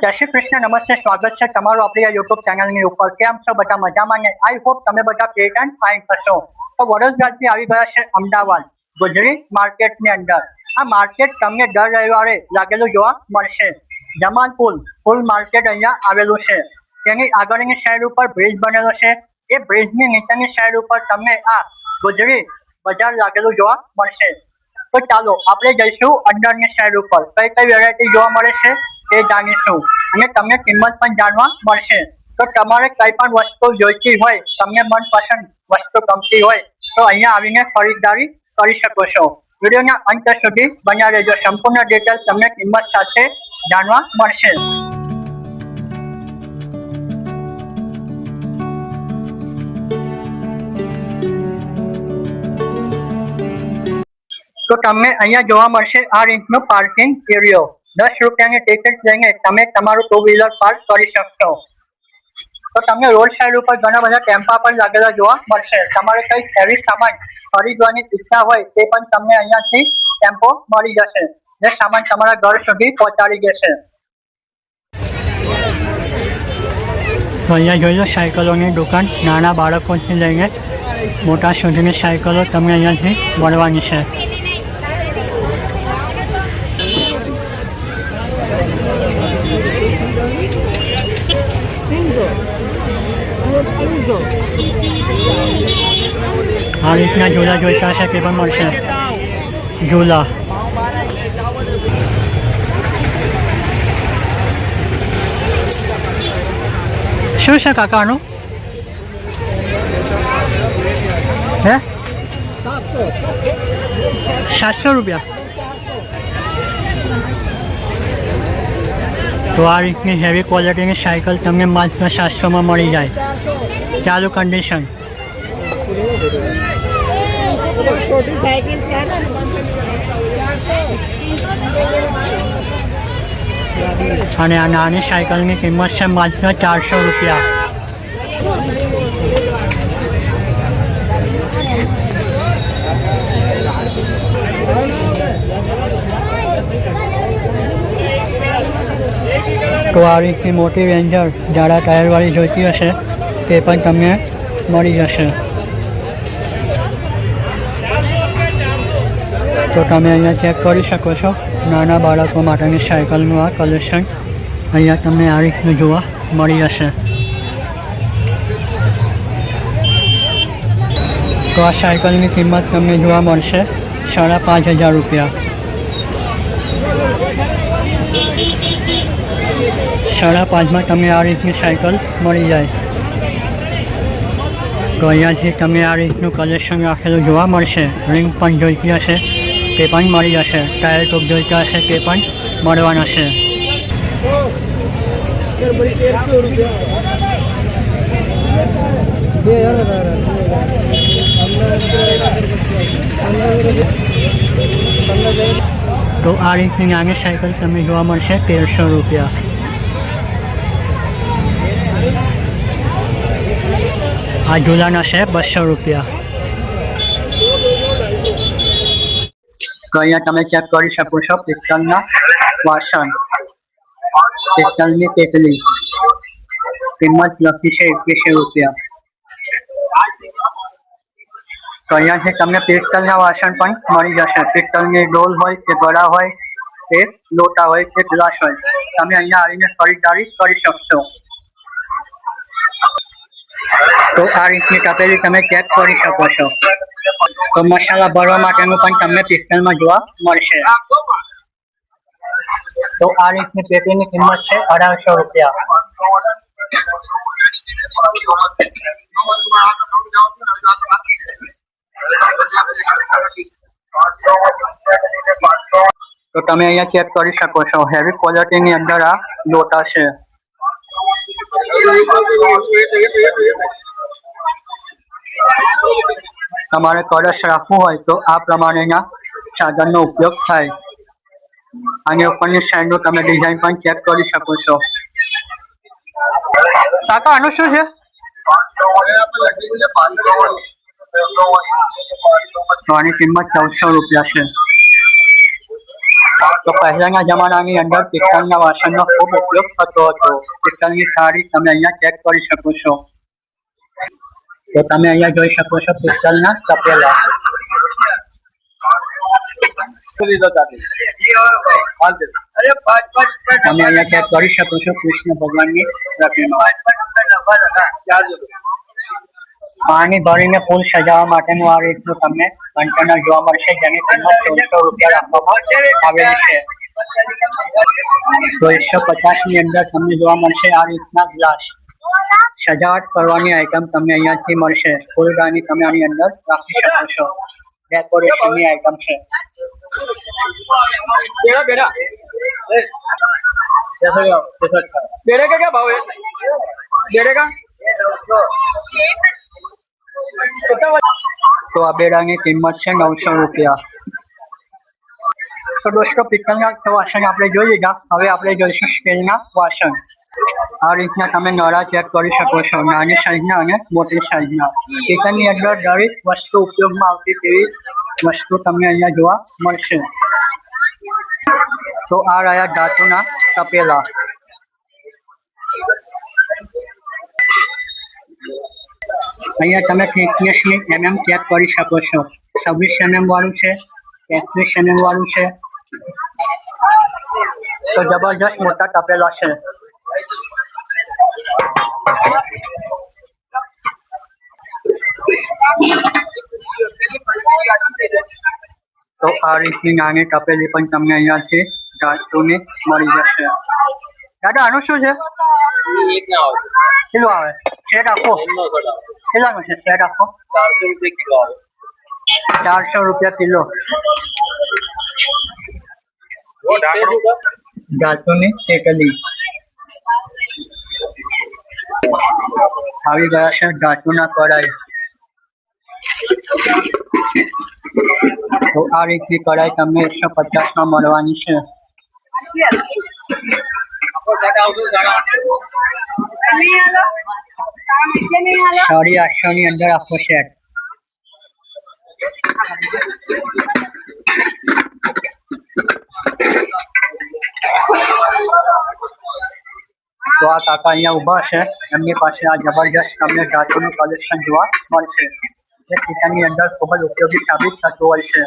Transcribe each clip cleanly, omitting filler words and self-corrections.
जय श्री कृष्ण नमस्ते स्वागत है तमारू अपनी यूट्यूब चैनल ની ઉપર કેમ છો બધા મજામાં ને આઈ હોપ તમે બધા ફિટ એન્ડ ફાઇન હશો। તો વડોદરાથી આવી ગયા છે અમદાવાદ ગુજરી માર્કેટ ની અંદર। આ માર્કેટ તમને દર રવિવારે લાગેલું જોવા મળશે। જમાલપુર ફૂલ માર્કેટ અહીંયા આવેલું છે। તેની આગળની સાઈડ ઉપર બ્રિજ બનેલો છે। એ બ્રિજની નીચેની સાઈડ ઉપર તમને આ ગુજરી બજાર લાગેલું જોવા મળશે। તો ચાલો આપણે જઈશું અંદરની સાઈડ ઉપર કઈ કઈ વેરાયટી જોવા મળે છે એ જાણીશું અને તમને કિંમત પણ જાણવા મળશે। તો તમારે કઈ પણ વસ્તુ જોઈતી હોય તમને મનપસંદ વસ્તુ ગમતી હોય તો અહીંયા આવીને ખરીદદારી કરી શકો છો। વિડીયોના અંત સુધી બન્યા રહેજો, સંપૂર્ણ ડિટેલ તમને કિંમત સાથે જાણવા મળશે। તો તમને અહીંયા જોવા મળશે આ રીતનો પાર્કિંગ એરિયો। 10 રૂપિયાની ટિકિટ લઈને તમે તમારું ટુ વ્હીલર પાર્ક કરી શકશો। તો તમને રોડ સાઈડ ઉપર ઘણા બધા ટેમ્પા પણ લાગેલા જોવા મળશે। તમારે કંઈક હેવી સામાન ખરીદવાની ઈચ્છા હોય તે પણ તમને અહીંયાથી ટેમ્પો મળી જશે જે સામાન તમારા ઘર સુધી પહોંચાડી દેશે। તો અહીંયા જોઈ લો સાયકલોની દુકાન, નાના બાળકોથી લઈને મોટા સુધીની સાયકલો તમને અહીંયાથી મળવાની છે। આ રીતના ઝૂલા જોઈતા હશે તે પણ મળશે। ઝૂલા શું છે કાકા આનું? હે 700 રૂપિયા। તો આ રીતની હેવી ક્વોલિટીની સાયકલ તમને માત્ર 700માં મળી જાય, ચાલુ કન્ડિશન। અને આ નાની સાયકલની કિંમત છે માત્ર 400 રૂપિયા। તો આ રીતની મોટી રેન્જર જાડા ટાયરવાળી જોઈતી હશે તે પણ તમને મળી જશે। તો તમે અહીંયા ચેક કરી શકો છો નાના બાળકો માટેની સાયકલનું આ કલેક્શન અહીંયા તમને આ રીતનું જોવા મળી જશે। તો આ સાયકલની કિંમત તમને જોવા મળશે 5,500 રૂપિયા। 5,500માં તમને આ રીતની સાયકલ મળી જાય। તો અહીંયાથી તમને આ રીતનું કલેક્શન રાખેલું જોવા મળશે। રિંગ પણ જોઈતી હશે તે પણ મળી જશે, ટાયર ટોપ જોઈતા હશે તે પણ મળવાના છે। તો આ રીતની નાની સાયકલ તમને જોવા મળશે 1,300 રૂપિયા। આ ઝૂલાના છે 200 રૂપિયા। તો અહીંયા તમે ચેક કરી શકો છો પિત્તળના વાસણ, પિત્તળની કેટલી, કિંમત લખી છે 2100 રૂપિયા। તો અહીંયાથી તમને પિત્તળના વાસણ પણ મળી જશે। પિત્તળની ડોલ હોય કે ગળા હોય કે લોટા હોય કે ગ્લાસ હોય તમે અહીંયા આવીને ખરીદારી કરી શકશો। તો આ રીતની તપેલી તમે ચેક કરી શકો છો। તો મસાલા ભરવા માટેનું પણ તમને પિસ્તલમાં જોવા મળશે। તો આ રીતની પેટીની કિંમત છે 1800 રૂપિયા। તો તમે અહીંયા ચેક કરી શકો છો હેવી ક્વોલિટીની અંદર આ લોટા છે। તમારે કળશ રાખવું હોય તો આ પ્રમાણેના સાધનનો ઉપયોગ થાય। આની ઉપરની સાઈડનું તમે ડિઝાઇન પણ ચેક કરી શકો છો। કાકા આનું શું છે? તો આની કિંમત 1400 રૂપિયા છે। તો પહેલાના જમાનાની અંદર પિત્તળના વાસણનો ખૂબ ઉપયોગ થતો હતો. પિત્તળની થાળી તમે અહીંયા ચેક કરી શકો છો. તો તમે અહીંયા જોઈ શકો છો પિત્તળના તપેલા. તમે અહીંયા ચેક કરી શકો છો કૃષ્ણ ભગવાનની પ્રતિમા. પાણી ભરીને ફૂલ સજાવવા માટેનું આ રીતનું તમને કન્ટેનર જોવા મળશે, જેની કિંમત 1400 રૂપિયા રાખવામાં આવેલી છે. 150 ની અંદર તમને જોવા મળશે આ રીતના ગ્લાસ. સજાવટ કરવાની આઈટમ તમને અહીંયાથી મળશે. ફૂલદાની તમે આની અંદર રાખી શકો છો. ડેકોરેશનની આઈટમ છે. बेड़े का क्या भाव है? बेड़े का તો આ બેડાની કિંમત છે 900 રૂપિયા. તો દોસ્તો પિત્તળના વાસણ આપણે જોઈ લીધા. હવે આપણે જોઈશું સ્ટીલના વાસણ. આ રીતના તમે નળા ચેક કરી શકો છો, નાની સાઈઝના અને મોટી સાઈઝના. પિત્તળની અંદર દરેક વસ્તુ ઉપયોગમાં આવતી તેવી વસ્તુ તમને અહીંયા જોવા મળશે. તો આ રહ્યા ધાતુના તપેલા. અહીંયા તમે થિકનેસની mm ચેક કરી શકો છો. 26 mm વાળું છે, 33 mm વાળું છે. તો જબરજસ્ત મોટા તપેલા છે. તો આ રીતની નાની તપેલી પણ તમને અહીંયાથી ધાતુની મળી જશે. દાદા આનું શું છે? કેટલું આવે? સેટ આપો. કેટલાનું છે સેટ આપો? 400 રૂપિયા કિલો. ધાતુની ટેકલી આવી ગયા છે. ધાતુના કડાઈ. તો આ રીતની કડાઈ તમને 150 માં મળવાની છે. સાડી 800 ની અંદર આખો સેટ. તો આ કાકા અહીંયા ઉભા છે, એમની પાસે આ જબરજસ્ત તમને ધાતુનું કલેક્શન જોવા મળશે. જે પિત્તળની અંદર ખૂબ જ ઉપયોગી સાબિત થતું હોય છે.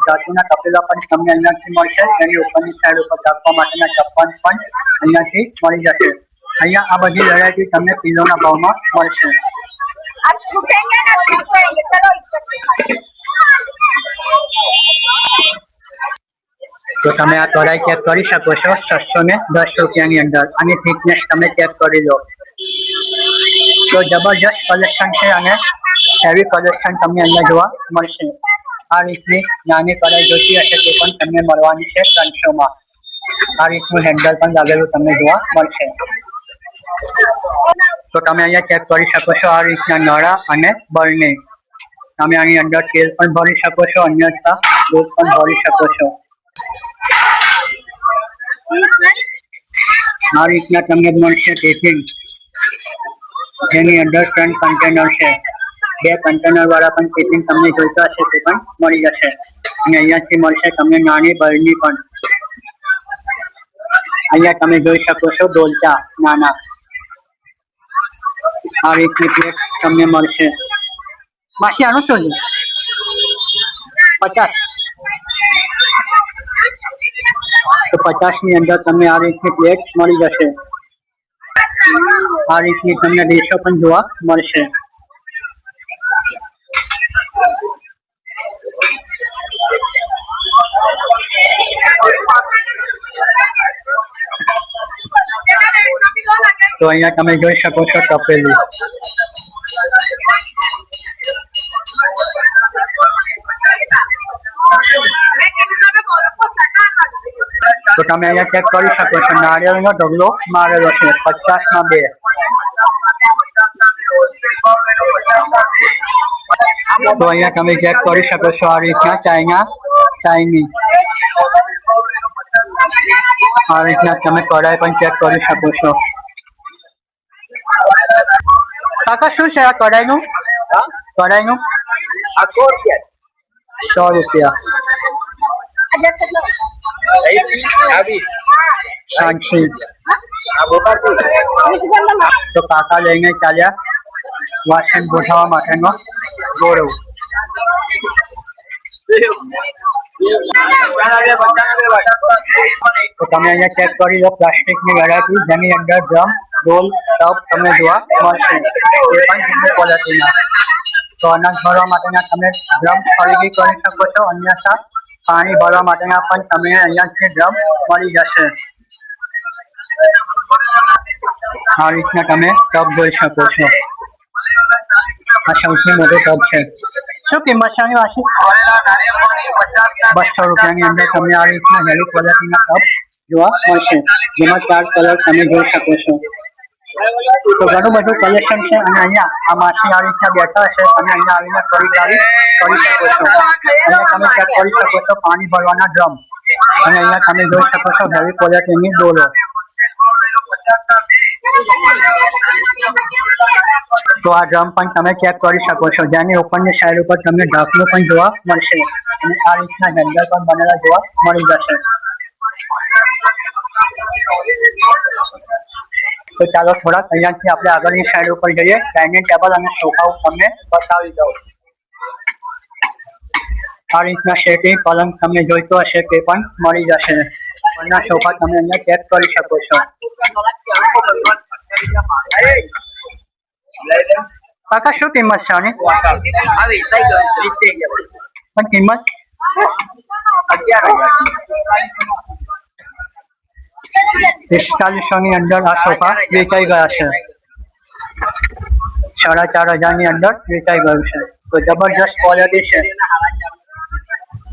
ધાતુના તપેલા પણ તમને અહીંયાથી મળશે. એની ઉપરની સાઈડ ઉપર રાખવા માટેના ચપ્પન પણ અહીંયાથી મળી જશે. અહીંયા આ બધી વેરાયટી તમને કિલોના ભાવમાં મળશે. તો તમે આ કઢાઈ ચેક કરી શકો છો 610 રૂપિયાની અંદર. આની થિકનેસ તમે ચેક કરી લો. તો જબરજસ્ત કલેક્શન છે અને હેવી કલેક્શન તમને અહીંયા જોવા મળશે. આ રીતની નાની કઢાઈ જોઈતી હશે તે પણ તમને મળવાની છે 300 માં. આ રીતનું હેન્ડલ પણ લાગેલું તમને જોવા મળશે. તો તમે અહીંયા ચેક કરી શકો છો આ રીતના નળા અને બરણી. તમે આની અંદર તેલ પણ ભરી શકો છો, અન્યથા દૂધ પણ ભરી શકો છો. આ રીતના તમને મળશે ટિફિન, જેની અંદર 3 કન્ટેનર છે. 2 કન્ટેનર વાળા પણ ટિફિન તમને જોઈતા હશે તે પણ મળી જશે. અને અહીંયાથી મળશે તમને નાની બરણી પણ. અહીંયા તમે જોઈ શકો છો ડોલચા નાના. આ રીતની પ્લેટ તમને મળશે. માસી આનું શું છે? 50. તો 50 ની અંદર તમને આ રીતની પ્લેટ મળી જશે. આ રીતની તમને ડીશો પણ જોવા મળશે. તો અહીંયા તમે જોઈ શકો છો તપેલી. તો તમે અહીંયા ચેક કરી શકો છો નારિયેળનો ઢગલો મારેલો છે 50 માં 2. તો અહીંયા તમે ચેક કરી શકો છો આ રીતના ચાઇની. આ રીતના તમે કઢાઈ પણ ચેક કરી શકો છો. કાકા શું છે આ કઢાઈનું? 100 રૂપિયા. શાંતિ તો કાકા લઈને ચાલ્યા વાસણ ગોઠવવા માટેનો ગોળો. તો તમે અહીંયા ચેક કરી લો પ્લાસ્ટિકની વેરાયટી જેની અંદર ડ્રમ ડોલ ટબ તમને જોવા મળશે એ પણ જુદી ક્વોલિટીના. તો અનાજ ભરવા માટેના તમે ડ્રમ ખરીદી કરી શકો છો. અન્યથા પાણી ભરવા માટેના પણ તમને અહીંયાથી ડ્રમ મળી જશે. આ રીતના તમે ટબ જોઈ શકો છો. આ સૌથી મોટો ટબ છે. શું કિંમત છે આની વાસી? 200 રૂપિયાની અંદર તમને આ રીતના હેવી ક્વોલિટીના ટબ જોવા મળશે જેમાં 4 કલર તમે જોઈ શકો છો. તો ઘણું બધું કલેક્શન છે અને અહીંયા આ માસી આ રીતના બેઠા છે. તમે અહીંયા આવીને ખરીદારી કરી શકો છો. અહીંયા તમે ચેક કરી શકો છો પાણી ભરવાના ડ્રમ અને અહીંયા તમે જોઈ શકો છો હેવી ક્વોલિટીની ડોલો. તો આ ડ્રમ પણ તમે ચેક કરી શકો છો જેની ઉપરની સાઈડ ઉપર તમને ઢાંકણું પણ જોવા મળશે અને આ રીતના હેન્ડલ પણ બનેલા જોવા મળી જશે. તો ચાલો થોડાક અહીંયાથી આપણે આગળની સાઈડ ઉપર જઈએ. ડાઇનિંગ ટેબલ અને સોફા તમને બતાવી દઉં. આ રીતના સેટિંગ પલંગ તમને જોઈતો હશે તે પણ મળી જશે. ઉપરના સોફા તમે અહીંયા ચેક કરી શકો છો. કાકા શું કિંમત છે આની? પણ કિંમત 4500 ની અંદર આ સોફા વેચાઈ ગયા છે. 4500 ની અંદર વેચાઈ ગયું છે. તો જબરજસ્ત ક્વોલિટી છે.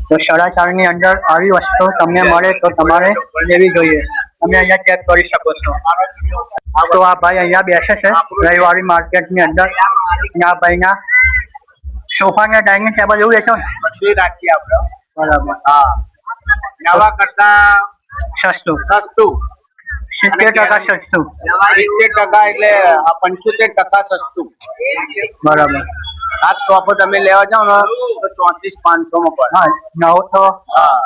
તો 4.5 ની અંદર આવી વસ્તુ તમને મળે તો તમારે લેવી જોઈએ. તમે અહીંયા ચેક કરી શકો છો. તો આ ભાઈ અહીંયા બેસે છે રવિવારી માર્કેટની અંદર. આ ભાઈના સોફા ને ડાઇનિંગ ટેબલ એવું લેશો ને બધું રાખીએ આપણે. બરાબર. હા, નવા કરતા સસ્તું. 70% સસ્તું. 70% એટલે આ 75% સસ્તું. બરાબર. આ શોપ તમે લેવા જાઓ ને તો 34,500 માં પડે. હા, નવો તો હા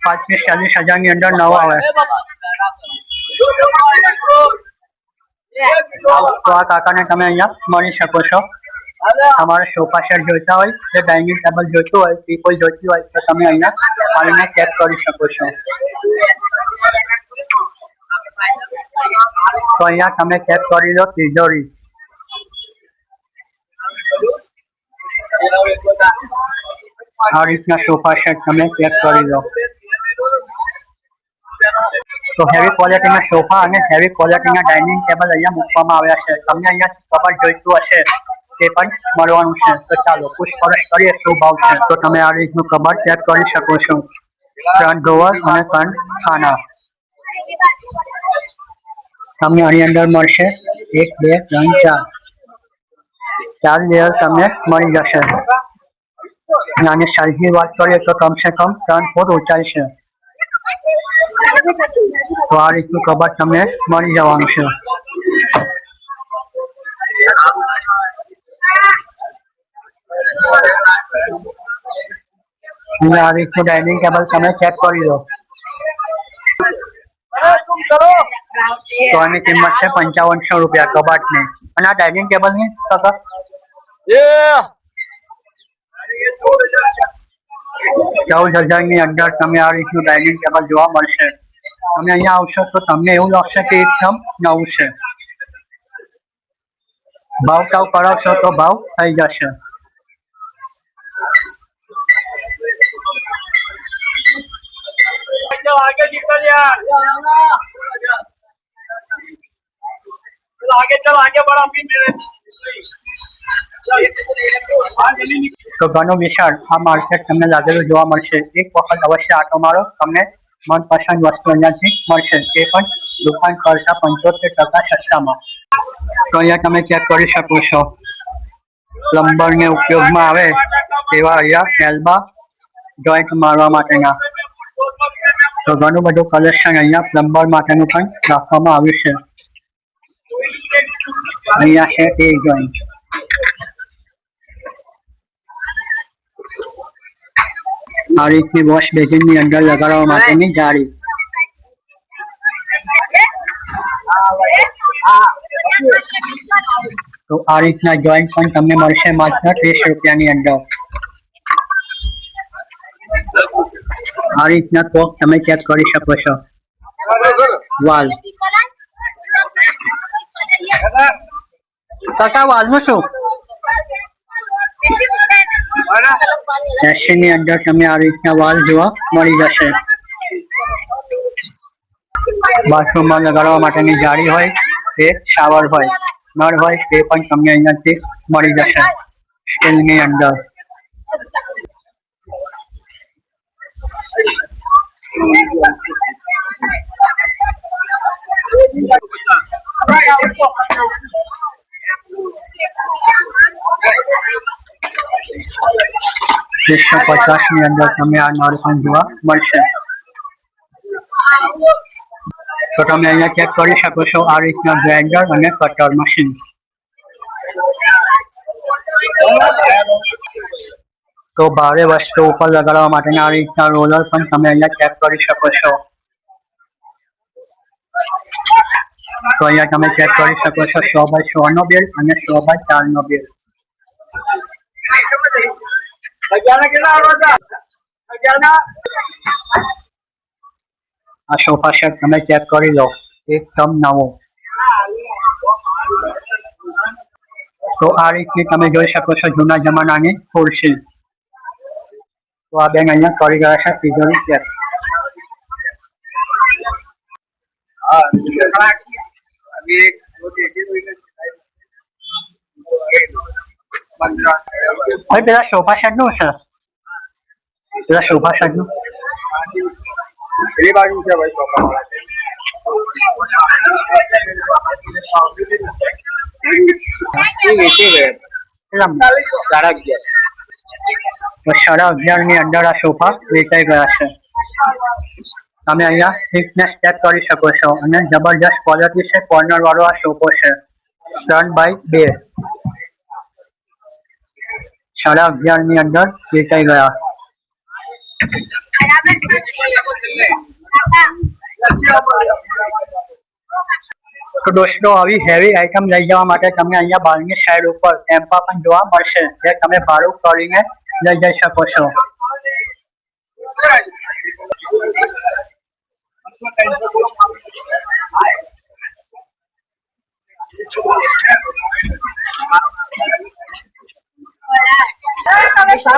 35-40 હજારની અંદર નવો આવે. તો આ કાકાને તમે અહીંયા મળી શકો છો. તમારે સોફા સેટ જોઈતા હોય કે ડાઇનિંગ ટેબલ જોઈતું હોય ટીપોય જોઈતી હોય તો તમે અહીંયા આવીને ચેક કરી શકો છો. તો અહીંયા તમે ચેક કરી લો તિજોરી. આ રીતના સોફા સેટ તમે ચેક કરી લો. તો હેવી ક્વોલિટીના સોફા અને હેવી ક્વોલિટીના ડાઇનિંગ ટેબલ અહીંયા મૂકવામાં આવ્યા છે. તમને અહીંયા કબાટ જોઈતું હશે તે પણ મળવાનું છે. તો ચાલો પૂછપરછ કરીએ શું ભાવ છે. તો તમે આ રીતનું કબાટ ચેક કરી શકો છો. 3 ડ્રોવર અને 3 ખાના તમને આની અંદર મળશે. 1 2 3 4 લેયર તમને મળી જશે. અને આની સાઈઝની વાત કરીએ તો કમસે કમ 3 ફૂટ ઊંચાઈ છે. તો આ રીતનું કબાટ તમને મળી જવાનું છે. અને આ રીતનું ડાઇનિંગ ટેબલ તમે ચેક કરી લો. તો આની કિંમત છે 5500 રૂપિયા કબાટની. અને આ ડાઇનિંગ ટેબલની કાકા 14,000 ની અંદર તમે આ રીતનું ડાઇનિંગ ટેબલ જોવા મળશે. તમે અહીંયા આવશો તો તમને એવું લાગશે કે એકદમ નવું છે. ભાવ તાવ કરાવશો તો ભાવ થઈ જશે. आगे निकल यार, आगे चल, आगे बढ़ अभी मेरे. તો ઘણું વિશાળ આ માર્કેટ તમને લાગેલું જોવા મળશે. એક વખત અવશ્ય આટો મારો. તમને મનપસંદ વસ્તુ અહીંયાથી મળશે તે પણ દુકાન કરતા 75% સસ્તામાં. તો અહીંયા તમે ચેક કરી શકો છો પ્લમ્બરને ઉપયોગમાં આવે તેવા અહીંયા એલ્બા જોઈન્ટ મારવા માટેના. તો ઘણું બધું કલેક્શન અહીંયા પ્લમ્બર માટેનું પણ રાખવામાં આવ્યું છે. અહીંયા છે એ જોઈન્ટ. આ રીતની વોશ બેસિનની અંદર લગાડવા માટેની જાળી. તો આ રીતના જોઈન્ટ પણ તમને મળશે માત્ર 30 રૂપિયાની અંદર. આ રીતના કોક તમે ચેક કરી શકો છો. વાલ કાકા વાલનું શું 80 ની અંદર તમને આ રીતના વાલ જોવા મળી જશે. બાથરૂમમાં લગાડવા માટેની જાળી હોય તે શાવર હોય નળ હોય તે પણ તમને અહીંયાથી મળી જશે સ્ટીલની અંદર. ₹150 ની અંદર તમને આ નળ પણ જોવા મળશે. તો તમે અહીંયા ચેક કરી શકો છો આ રીતના ગ્રાઇન્ડર અને કટર મશીન. તો ભારે વસ્તુ ઉપર લગાડવા માટેના આ રીતના રોલર પણ તમે અહીંયા ચેક કરી શકો છો. તો અહીંયા તમે ચેક કરી શકો છો 100x100 નો બિલ અને 100x4 નો બિલ. આ સોફા સેટ તમે ચેક કરી લો એકદમ નવો. તો આ રીતની તમે જોઈ શકો છો જૂના જમાનાની ખુરશી. તો આ બેન અહીંયા કરી ગયા છે તિજોરી ચેક. ભાઈ પેલા સોફા સેટ નું છે પેલા સોફા સેટ નું બાજુ છે ભાઈ સોફા ₹11.5 ની અંદર આ સોફા વેચાઈ ગયા છે. તમે અહીંયા થિકનેસ ચેક કરી શકો છો અને જબરજસ્ત ક્વોલિટી છે. કોર્નર વાળો આ સોફો છે 3x2. ₹11.5 ની અંદર વેચાઈ ગયા. તો દોસ્તો આવી હેવી આઈટમ લઈ જવા માટે તમને અહીંયા બહારની સાઈડ ઉપર ટેમ્પા પણ જોવા મળશે જે તમે ભાડું કરીને લઈ જઈ શકો છો.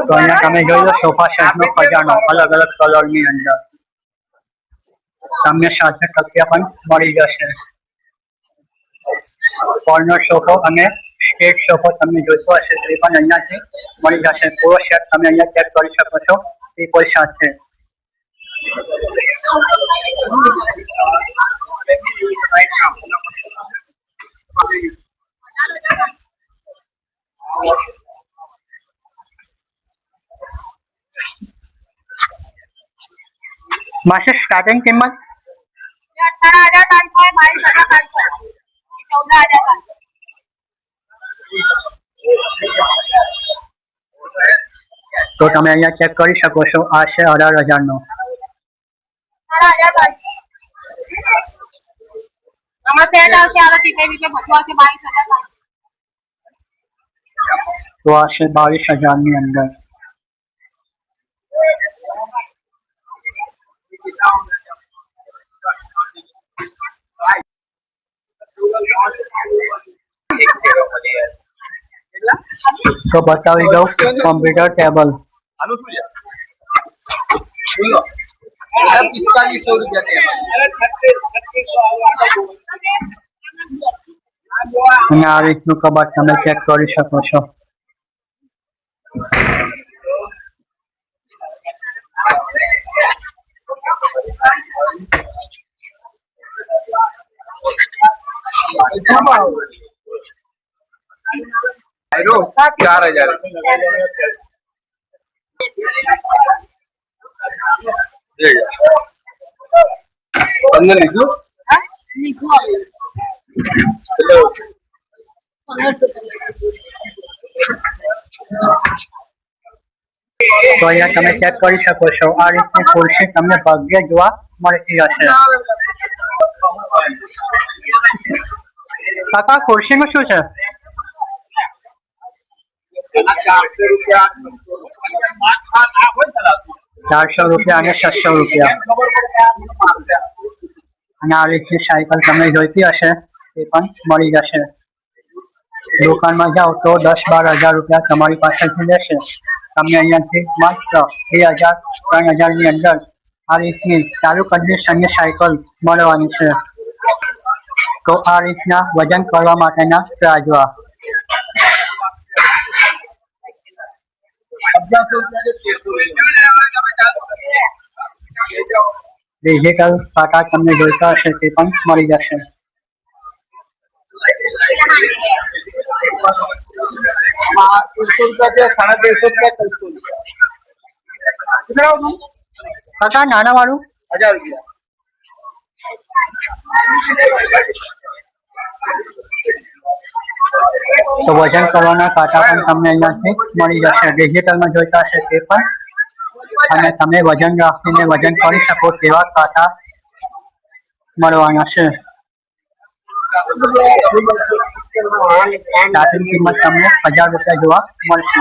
તો અહીંયા તમે જોઈ લો સોફા સેટ નો ખજાનો અલગ અલગ કલર ની અંદર. તમને સાથે તકિયા પણ મળી જશે. કોર્નર સોફો અને સ્ટેટ સોફો તમને જોઈતો હશે તે પણ અહીંયાથી મળી જશે. પૂરો સેટ તમે અહીંયા ચેક કરી શકો છો ટીપોય સાથે. માસી સ્ટાર્ટિંગ કિંમત 18,000 તો તમે અહીંયા ચેક કરી શકો છો આ છે 18,000 નો. તો આ છે 22,000 ની અંદર. તો બતાવી દઉં કોમ્પ્યુટર ટેબલ. આનું શું છે 4500 રૂપિયા. અને આ રીતનું કબાટ તમે ચેક કરી શકો છો. આયરો 4000 તમને લીધું હેલો તો અહીંયા તમે ચેક કરી શકો છો આ રીતની ખુરશી તમને ભાગ્ય જોવા મળતી હશે. કાકા ખુરશીનું શું છે? 400 રૂપિયા અને 600 રૂપિયા. અને આ રીતની સાયકલ તમને જોઈતી હશે એ પણ મળી જશે. દુકાનમાં જાઓ તો 10-12 હજાર રૂપિયા તમારી પાસેથી લેશે. તમને અહીંયાથી માત્ર 2,000-3,000 ની અંદર આ રીતની ચાલુ કન્ડિશનની સાયકલ મળવાની છે. તો આ રીતના વજન કરવા માટેના પ્રાઇઝ ડિજિટલ કાંટા તમને જોઈતા હશે તે પણ મળી જશે. કાકા નાના વાળું 1000 રૂપિયા. તો વજન કરવાના કાંટા પણ તમને અહીંયાથી મળી જશે. ડિજિટલમાં જોઈતા હશે તે પણ, અને તમે વજન રાખીને વજન કરી શકો તેવા કાંટા મળવાના છે. સ્ટાર્ટિંગ કિંમત તમને 1000 રૂપિયા જોવા મળશે.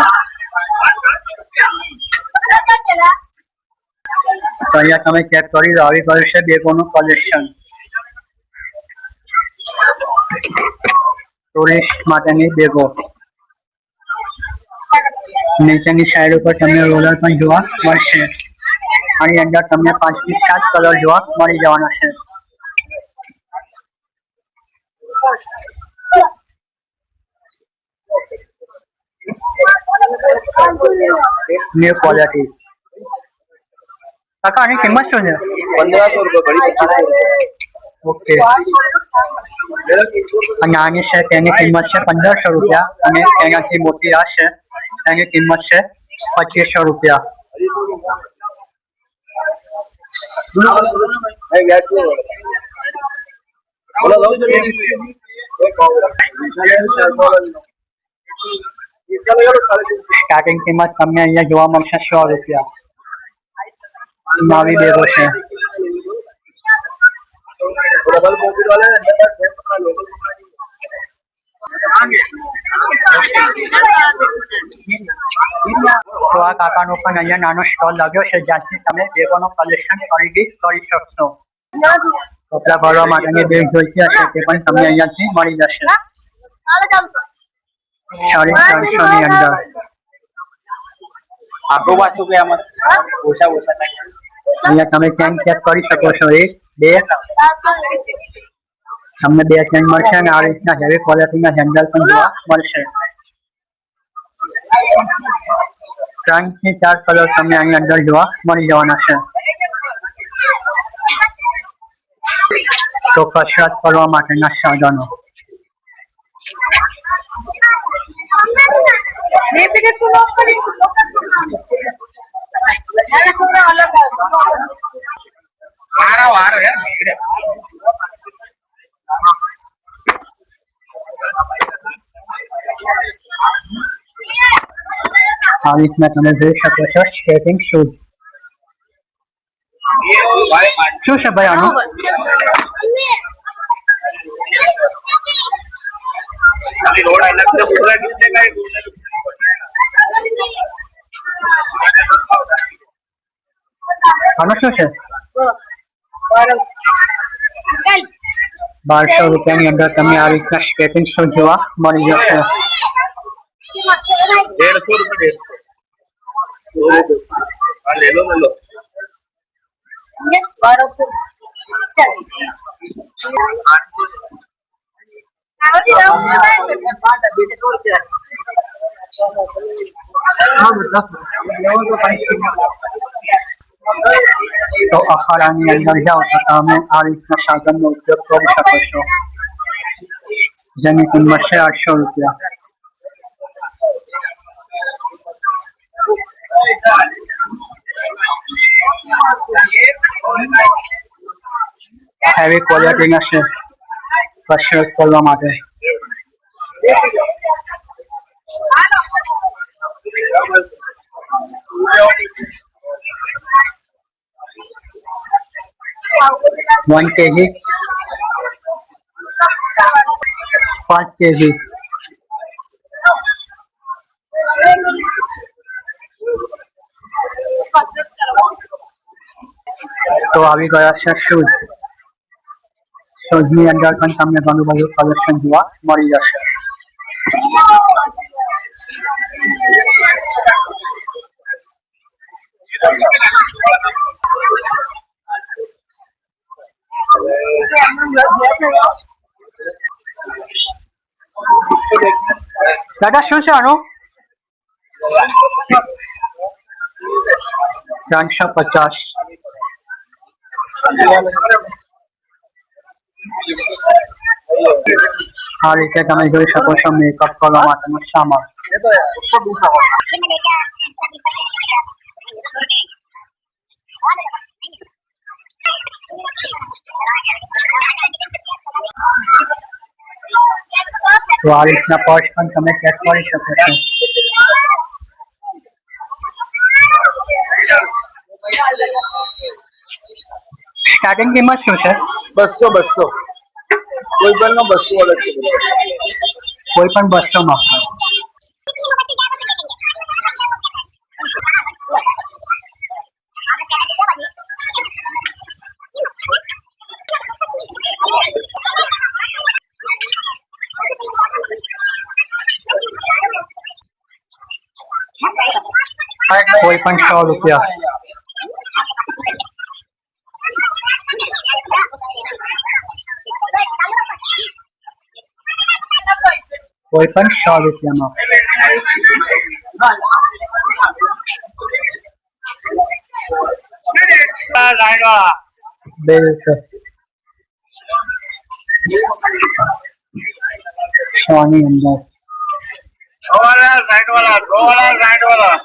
તો અહીંયા તમે ચેક કરી લો, આવી ગયું છે બેગોનું કલેક્શન. ટુરિસ્ટ માટેની બેગો. નીચેની સાઈડ ઉપર તમને રોલર પણ જોવા મળશે. આની અંદર તમને 5 થી 7 કલર જોવા મળી જવાના છે. New quality. કાકા આની કિંમત શું છે? 1500 રૂપિયા. ઓકે. અને આની છે તેની કિંમત છે 1500 રૂપિયા, અને તેનાથી મોટી આ છે તેની કિંમત છે 2500 રૂપિયા. સ્ટાર્ટિંગ કિંમત તમને અહીંયા જોવા મળશે 100 રૂપિયા. નવી બેગો છે. તો આ કાકાનો પણ અહીંયા નાનો સ્ટોલ લાગ્યો છે જ્યાંથી તમે બેગોનું કલેક્શન ખરીદી કરી શકશો. કપડા ભરવા માટેની બેગ જોઈતી હશે તે પણ તમને અહીંયાથી મળી જશે. 350 ની અંદર. આગળ પાછું કે આમાં ઓછા અહીંયા તમે ચેન ચેક કરી શકો છો. 1, 2 તમને 2 ચેન મળશે, અને આ રીતના હેવી ક્વોલિટીના હેન્ડલ પણ જોવા મળશે. 3 થી 4 કલર તમને આની અંદર જોવા મળી જવાના છે. તો કસરત કરવા માટેના સાધનો. આ રીતના તમે જોઈ શકો છો સ્કેટિંગ શૂઝ. શું છે ભાઈ આનું? આનું શું છે? 1200 રૂપિયાની અંદર તમને આ રીતના સ્કેટિંગ શૂઝ જોવા મળી જશે. 150 રૂપિયા. ले लो 1200 તો અખાડાની અંદર જાઓ તો તમે આ રીતના સાધનનો ઉપયોગ કરી શકો છો, જેની કિંમત છે 800 રૂપિયા. હેવી ક્વોલિટીના છે કસરત કરવા માટે. 1 kg 5 kg તો આવી ગયા છે શૂઝ શૂઝની અંદર પણ તમને ઘણું બધું કલેક્શન જોવા મળી જશે દાદા શું છે આનું 350 આ રીતે તમે જોઈ શકો છો મેકઅપ કરવા માટેનો સામાન તો આ રીતના પર્સ પણ તમે ચેક કરી શકો છો સ્ટાર્ટિંગ કિંમત શું છે 200 કોઈ પણ નો 200 અલગ છે કોઈ પણ 200 માં કોઈ પણ 100 રૂપિયા કોઈ પણ 100 રૂપિયામાં બેલ્ટ 100 ની અંદર સાઈડ વાળા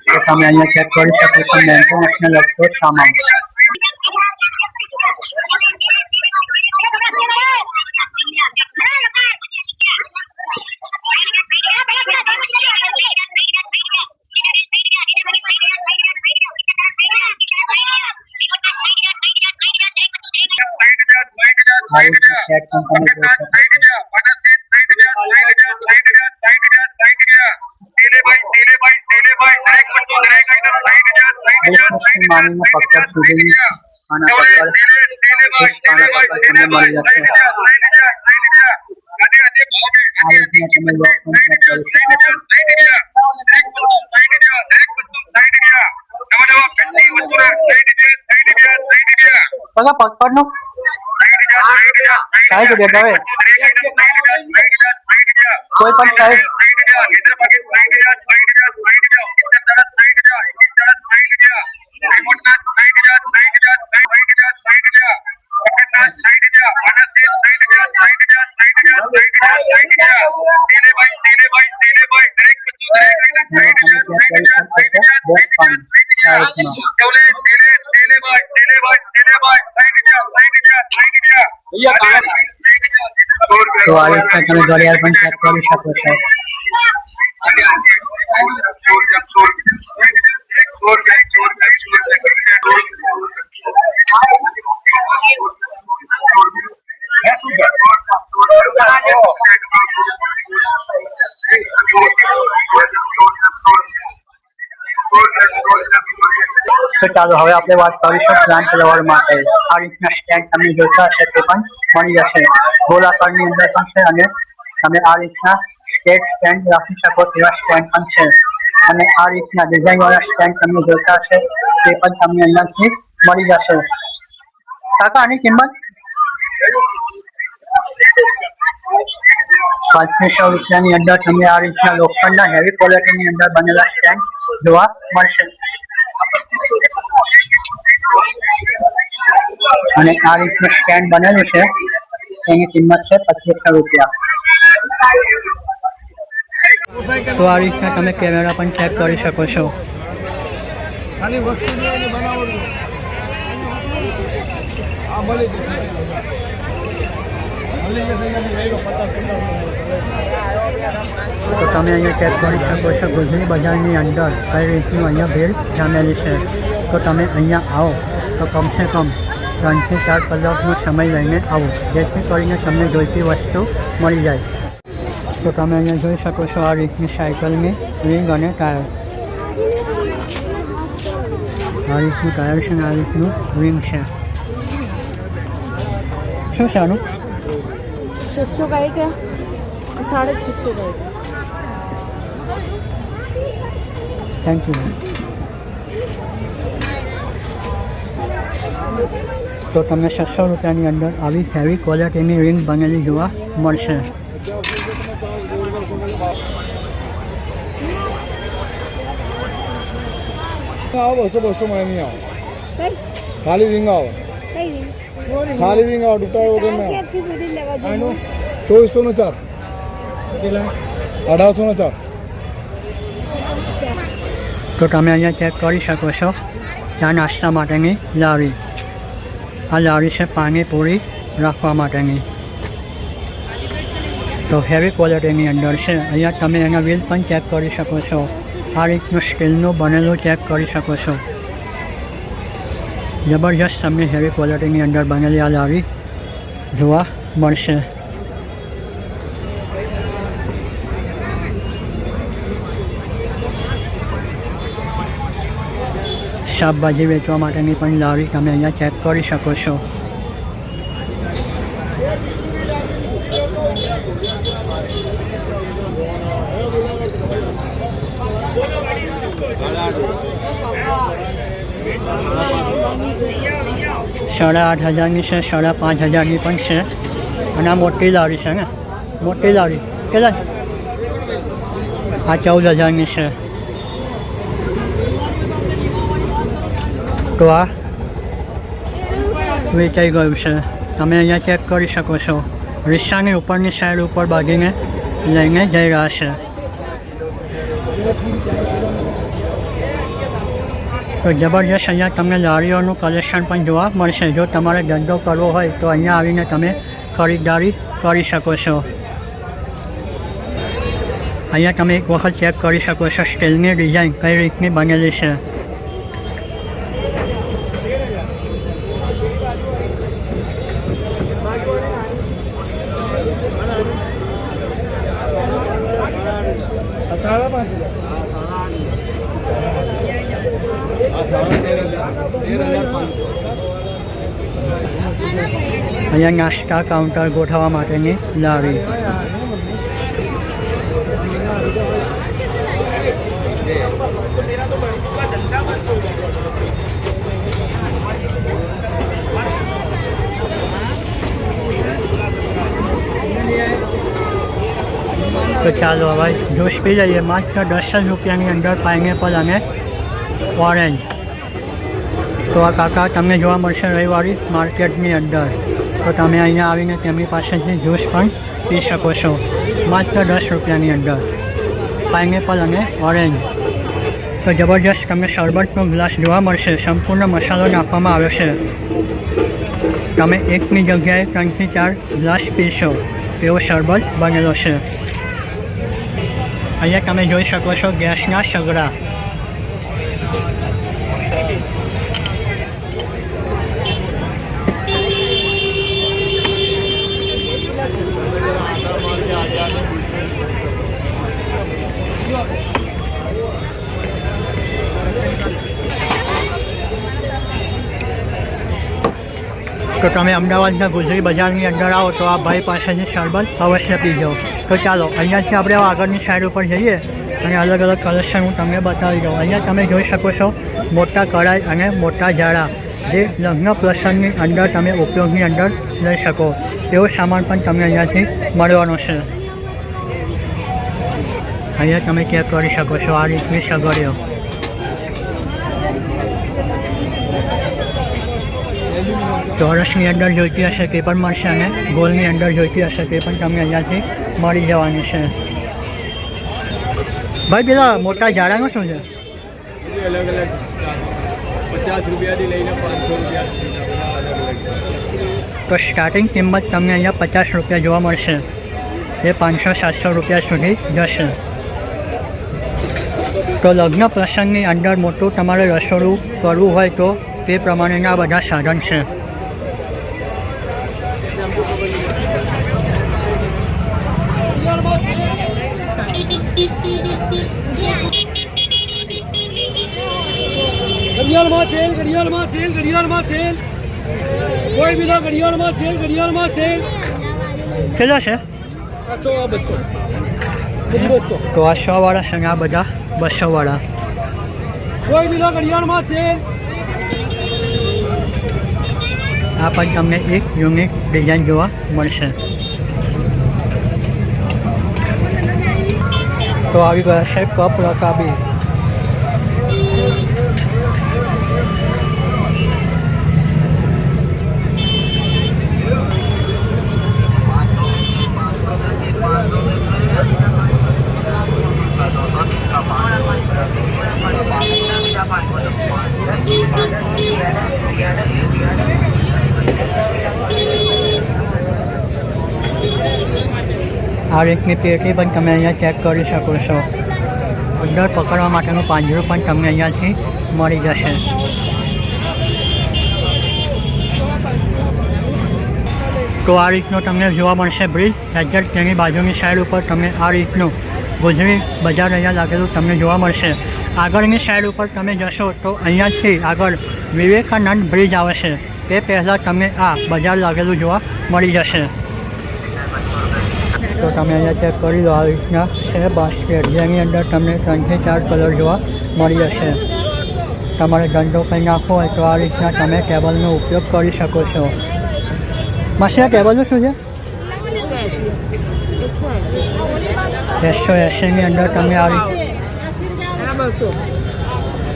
તો તમે અહીંયા ચેક કરી શકો છો મેન્ટેનન્સને લગતો સામાન ચેક પણ તમે જોઈ શકો માનીને પક્કડ સુધી આના પક્કડ તમને મળી જશે આ રીતના તમે લોક પણ ચેક કરી શકો છો પક્કડનું 60 રૂપિયા કોઈ પણ સાઈઝ તો આ રીતના તમે ઘડિયાળ પણ ચેક કરી શકો છો તો ચાલો હવે આપણે વાત કરીશું પ્લાન્ટ લવર માટે આ રીતના સ્ટેન્ડ તમને જોઈતા હશે તે પણ મળી જશે ગોળાકારની અંદર પણ છે અને તમે આ રીતના સ્ટેન્ડ રાખી શકો તેવા સ્ટેન્ડ પણ છે અને આ રીતના ડિઝાઇન વાળા સ્ટેન્ડ તમને જોઈતા હશે તે પણ તમને અહીંયાથી મળી જશે કાકા આની કિંમત 500 રૂપિયાની અંદર તમને આ રીતના લોખંડના હેવી ક્વોલિટીની અંદર બનેલા સ્ટેન્ડ જોવા મળશે અને આ રીતનું સ્ટેન્ડ બનેલું છે એની કિંમત છે 2500 રૂપિયા તો આ રીતના તમે કેમેરા પણ ચેક કરી શકો છો આની વસ્તુ બનાવવાનું તો તમે અહીંયા ચેક કરી શકો છો ગુજરી બજારની અંદર કઈ રીતનું અહીંયા ભીડ જામેલી છે. તો તમે અહીંયા આવો તો કમસે કમ 3 થી 4 કલાકનો સમય લઈને આવો, જેથી કરીને તમને જોઈતી વસ્તુ મળી જાય. તો તમે અહીંયા જોઈ શકો છો આ રીતની સાયકલની રિંગ અને ટાયર. આ રીતનું ટાયર છે ને આ રીતનું રિંગ છે. શું છે આનું? 600 का एक है, 650 का एक. Thank you. તો તમને 600 રૂપિયાની અંદર આવી હેવી ક્વોલિટીની રિંગ બનેલી જોવા મળશે. आओ 200 में नहीं आओ, कई खाली रिंग आओ, कई नहीं खाली रिंग आओ, टूटा वगैरह में आओ. आपकी पूरी लगा दो. 2404 1804. તો તમે અહીંયા ચેક કરી શકો છો ચા નાસ્તા માટેની લારી. આ લારી છે પાણીપુરી રાખવા માટેની. તો હેવી ક્વોલિટીની અંદર છે. અહીંયા તમે એના વ્હીલ પણ ચેક કરી શકો છો. આ રીતનું સ્ટીલનું બનેલું ચેક કરી શકો છો. જબરજસ્ત તમને હેવી ક્વોલિટીની અંદર બનેલી આ લારી જોવા મળશે. શાકભાજી વેચવા માટેની પણ લારી તમે અહીંયા ચેક કરી શકો છો. ₹8,500ની છે, ₹5,500ની પણ છે. અને આ મોટી લારી છે ને, મોટી લારી કેટલા? આ 14,000ની છે. તો આ વેચાઈ ગયું છે. તમે અહીંયા ચેક કરી શકો છો. રિક્ષાની ઉપરની સાઈડ ઉપર બાંધીને લઈને જઈ રહ્યા છે. તો જબરજસ્ત અહીંયા તમને લારીઓનું કલેક્શન પણ જોવા મળશે. જો તમારે ધંધો કરવો હોય તો અહીંયા આવીને તમે ખરીદદારી કરી શકો છો. અહીંયા તમે એક વખત ચેક કરી શકો છો સ્ટીલની ડિઝાઇન કઈ રીતની બનેલી છે. અહીંયા નાસ્તા કાઉન્ટર ગોઠવવા માટેની લારી. તો ચાલો હવે જ્યુસ પી લઈએ. માત્ર 10 રૂપિયાની અંદર પાઇનેપલ અને ઓરેન્જ. તો આ કાકા તમને જોવા મળશે રવિવારી માર્કેટની અંદર. તો તમે અહીંયા આવીને તેમની પાસેથી જ્યુસ પણ પી શકો છો. માત્ર 10 રૂપિયાની અંદર પાઇનેપલ અને ઓરેન્જ. તો જબરજસ્ત તમને શરબતનો ગ્લાસ જોવા મળશે. સંપૂર્ણ મસાલો નાખવામાં આવ્યો છે. તમે એકની જગ્યાએ 3 થી 4 ગ્લાસ પીશો એવો શરબત બનેલો છે. અહીંયા તમે જોઈ શકો છો ગેસના સગડા. તો તમે અમદાવાદના ગુજરી બજારની અંદર આવો તો આ ભાઈ પાસેથી શરબત અવશ્ય પીજો. તો ચાલો અહીંયાથી આપણે આગળની સાઈડ ઉપર જઈએ અને અલગ અલગ કલેક્શન હું તમને બતાવી દઉં. અહીંયા તમે જોઈ શકો છો મોટા કઢાઈ અને મોટા જાળા, જે લગ્ન પ્રસંગની અંદર તમે ઉપયોગની અંદર લઈ શકો એવો સામાન પણ તમને અહીંયાથી મળવાનો છે. અહીંયા તમે ચેક કરી શકો છો આ રીતની સગડીઓ. ચોરસની અંદર જોઈતી હશે તે પણ મળશે અને ગોલની અંદર જોઈતી હશે તે પણ તમને અહીંયાથી મળી જવાની છે. ભાઈ પેલા મોટા ઝાડાનું શું છે? અલગ અલગ 50 રૂપિયાથી લઈને 500 રૂપિયા સુધીના અલગ અલગ. તો સ્ટાર્ટિંગ કિંમત તમને અહીંયા 50 રૂપિયા જોવા મળશે. એ 500-700 રૂપિયા સુધી જશે. તો લગ્ન પ્રસંગની અંદર મોટું તમારે રસોડું કરવું હોય તો તે પ્રમાણેના બધા સાધન છે. ઘડિયાળમાં સેલ, ઘડિયાળમાં સેલ, ઘડિયાળમાં સેલ. કોઈ બી ના ઘડિયાળમાં સેલ, ઘડિયાળમાં સેલ. કેટલા છે? 200, 200. તો આ 100 વાળા છે ને આ બધા 200 વાળા. કોઈ બી ના ઘડિયાળમાં સેલ. આ પણ તમને એક યુનિક ડિઝાઇન જોવા મળશે. તો આવી ગયા છે કપ રકાબી. આ રીતની પેટી પણ તમે અહીંયા ચેક કરી શકો છો. અંદર પકડવા માટેનું પાંજરું પણ તમને અહીંયાથી મળી જશે. તો આ રીતનો તમને જોવા મળશે બ્રિજ. એક્ઝેક્ટ તેની બાજુની સાઈડ ઉપર તમને આ રીતનું ગુજરી બજાર અહીંયા લાગેલું તમને જોવા મળશે. આગળની સાઈડ ઉપર તમે જશો તો અહીંયાથી આગળ વિવેકાનંદ બ્રિજ આવે છે. તે પહેલાં તમને આ બજાર લાગેલું જોવા મળી જશે. તો તમે અહીંયા ચેક કરી લો. આ રીતના છે બાસ્કેટ જેની અંદર તમને 3 થી 4 કલર જોવા મળી જશે. તમારે ધંધો કંઈ નાખવો હોય તો આ રીતના તમે ટેબલનો ઉપયોગ કરી શકો છો. માસી આ ટેબલનું શું છે? 180ની અંદર તમે આ રીતે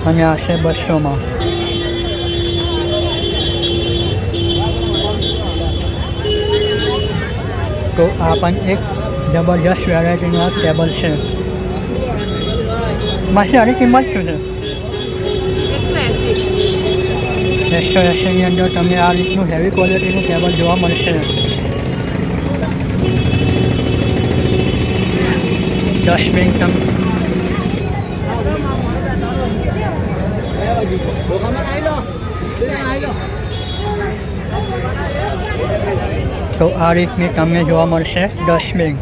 અને આ છે 200માં. તો આ પણ એક જબરજસ્ત વેરાયટીનું આ ટેબલ છે. માસી આની કિંમત શું છે? 180ની અંદર તમને આ રીતનું હેવી ક્વોલિટીનું ટેબલ જોવા મળશે. 10 મિનિટ તો આ રીતની તમને જોવા મળશે ડસ્ટબિન.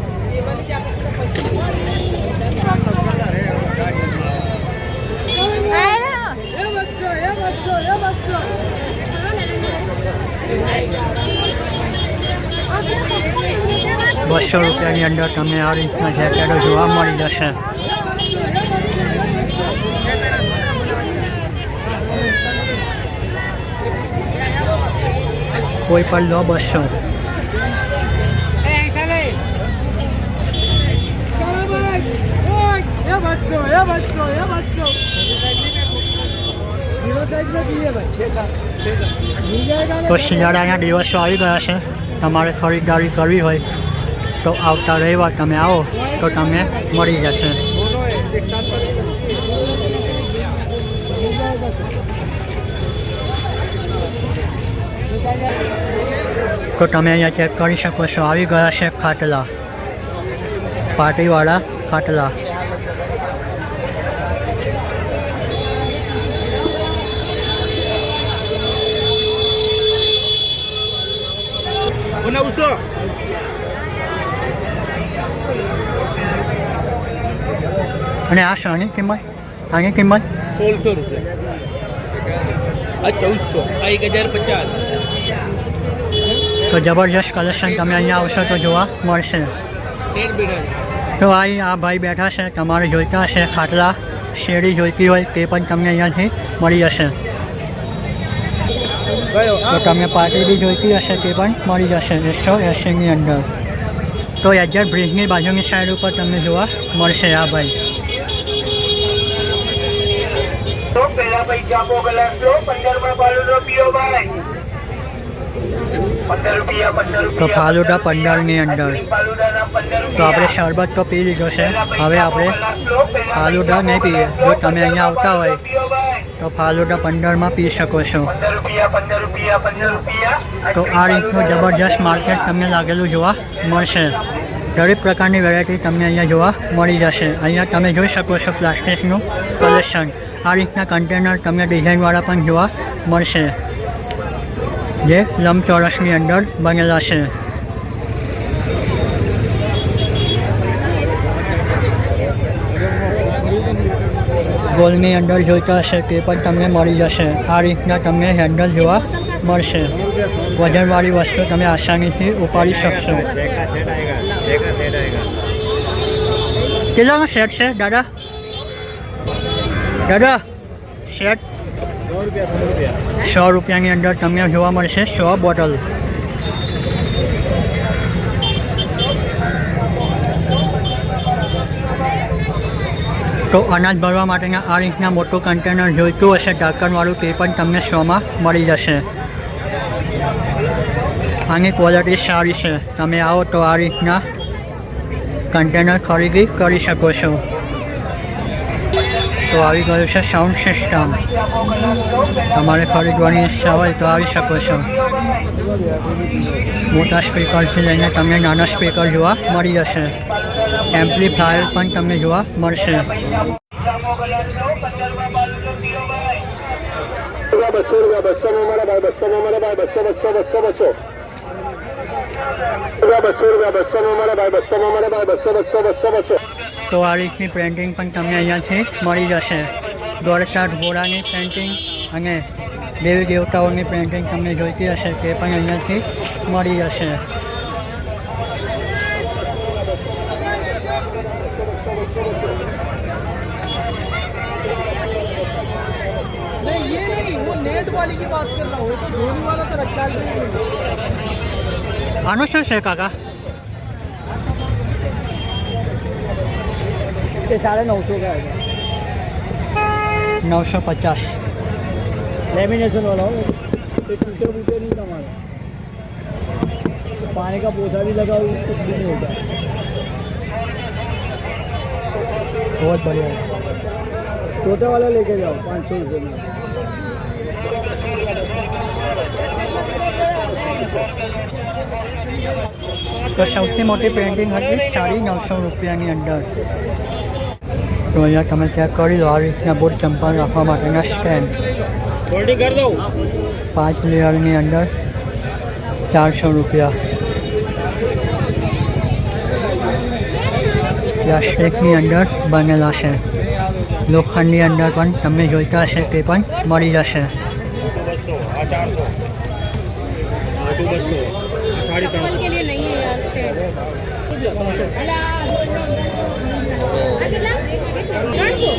₹200ની અંદર તમને આ રીતના જેકેટો જોવા મળી જશે. કોઈ પણ લો 200. તો શિયાળાના દિવસો આવી ગયા છે. તમારે ખરીદારી કરવી હોય તો આવતા રવિવાર તમે આવો તો તમને મળી જશે. તો તમે અહીંયા ચેક કરી શકો છો. આવી ગયા છે ખાટલા, પાર્ટીવાળા ખાટલા. અને આ શાની કિંમત? આની કિંમત 1600 રૂપિયા. આ 1400. આ 1050. તો જબરજસ્ત કલેક્શન તમે અહીંયા આવશો તો જોવા મળશે. તો આ ભાઈ બેઠા છે. તમારે જોઈતા હશે ખાટલા, શેરી જોઈતી હોય તે પણ તમને અહીંયાથી મળી જશે. તો તમને પાર્ટી બી જોઈતી હશે તે પણ મળી જશે 180ની અંદર. તો એક્ઝેક્ટ બ્રિજની બાજુની સાઈડ ઉપર તમને જોવા મળશે આ ભાઈ. તો ફાલુદા 15ની અંદર. તો આપણે શરબત તો પી લીધો છે. હવે આપણે ફાલુદા નહીં પીએ. જો તમે અહીંયા આવતા હોય તો ફાલુદા 15માં પી શકો છો. તો આ રીતનું જબરજસ્ત માર્કેટ તમને લાગેલું જોવા મળશે. દરેક પ્રકારની વેરાયટી તમને અહીંયા જોવા મળી જશે. અહીંયા તમે જોઈ શકો છો પ્લાસ્ટિકનું કલેક્શન. આ રીતના કન્ટેનર તમને ડિઝાઇનવાળા પણ જોવા મળશે જે લંબચોરસની અંદર બનેલા છે. ગોલની અંદર જોઈતા હશે તે પણ તમને મળી જશે. આ રીતના તમને હેન્ડલ જોવા મળશે. વજનવાળી વસ્તુ તમે આસાનીથી ઉપાડી શકશો. કેટલાનો સેટ છે દાદા? દાદા સેટ 100 રૂપિયાની અંદર તમને જોવા મળશે 100 બોટલ. તો અનાજ ભરવા માટેના આ રીતના મોટું કન્ટેનર જોઈતું હશે ઢાંકણવાળું તે પણ તમને 100માં મળી જશે. આની ક્વોલિટી સારી છે. તમે આવો તો આ રીતના કન્ટેનર ખરીદી કરી શકો છો. તો આવી ગયું છે સાઉન્ડ સિસ્ટમ. તમારે ખરીદવાની ઈચ્છા હોય તો આવી શકો છો. મોટા સ્પીકરથી લઈને તમને નાના સ્પીકર જોવા મળી જશે. એમ્પ્લીફાયર પણ તમને જોવા મળશે. 200 તો આ રીતની પ્રિન્ટિંગ પણ તમને અહીંયાથી મળી જશે. દોડચાટ ઘોડાની પ્રિન્ટિંગ અને દેવી દેવતાઓની પ્રિન્ટિંગ તમને જોઈતી હશે તે પણ અહીંયાથી મળી જશે. ये नहीं, वो नेट वाली की बात कर रहा हूँ, तो धोनी वाला तो रखा है. આનું શું છે કાકા? ये 950 का है 950. लेमिनेशन वाला हो, ये टूटे फूटे नहीं हमारा. पानी का पौधा भी लगा हुआ, कुछ भी नहीं होता. बहुत बढ़िया है. छोटा वाला लेके जाओ 500 रुपये में. તો સૌથી મોટી પ્રિન્ટિંગ હતી 950 રૂપિયાની અંદર. તો અહીંયા તમે ચેક કરી લો. આ રીતના બૂટ ચંપલ રાખવા માટેના સ્ટેન્ડ 5 લેયરની અંદર 400 રૂપિયા. પ્લાસ્ટિકની અંદર બનેલા છે. લોખંડની અંદર પણ તમને જોઈતા હશે તે પણ મળી જશે. 200 चप्पल के लिए नहीं है यार स्टैंड. आ कितना 300.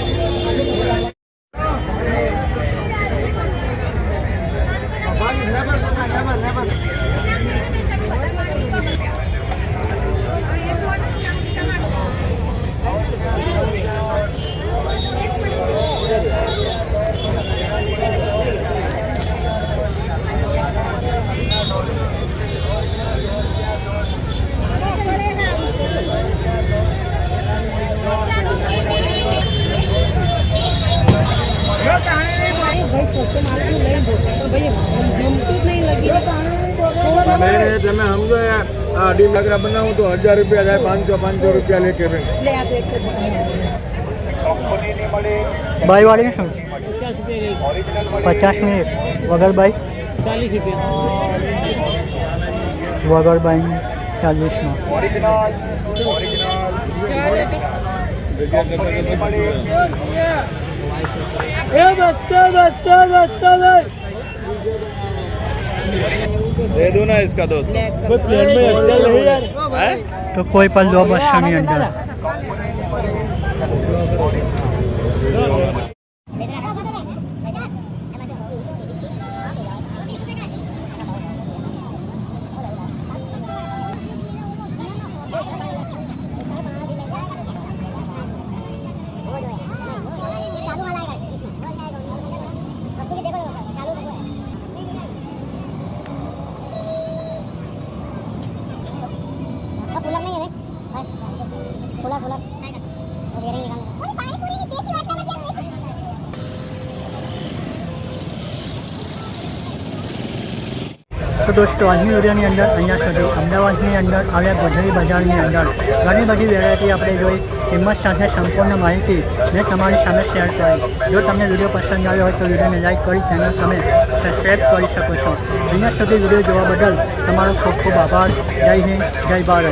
मैंने તમે સમજો યાર આ 2.5 લાખ બનાવું તો 1000 રૂપિયા થાય. 500 રૂપિયા લેકે બાઈ વાળી શું 50 મિનિટ વગર બાઈ 40 रुपये. વગર બાઈ 40માં. ए 200 दे दो ना इसका दोस्त. તો કોઈ પણ લો 200ની અંદર. તો દોસ્તો આજની વિડીયોની અંદર અહીંયા સુધી અમદાવાદની અંદર આવ્યા ગોધરી બજારની અંદર ઘણી બધી વેરાયટી આપણે જોઈ, કિંમત સાથે સંપૂર્ણ માહિતી મેં તમારી સામે શેર કરી। જો તમને વિડીયો પસંદ આવ્યો હોય તો વિડીયોને લાઈક કરી ચેનલ તમે સબસ્ક્રાઈબ કરી શકો છો। અહીંયા સુધી વિડીયો જોવા બદલ તમારો ખૂબ ખૂબ આભાર। જય હિન્દ, જય ભારત।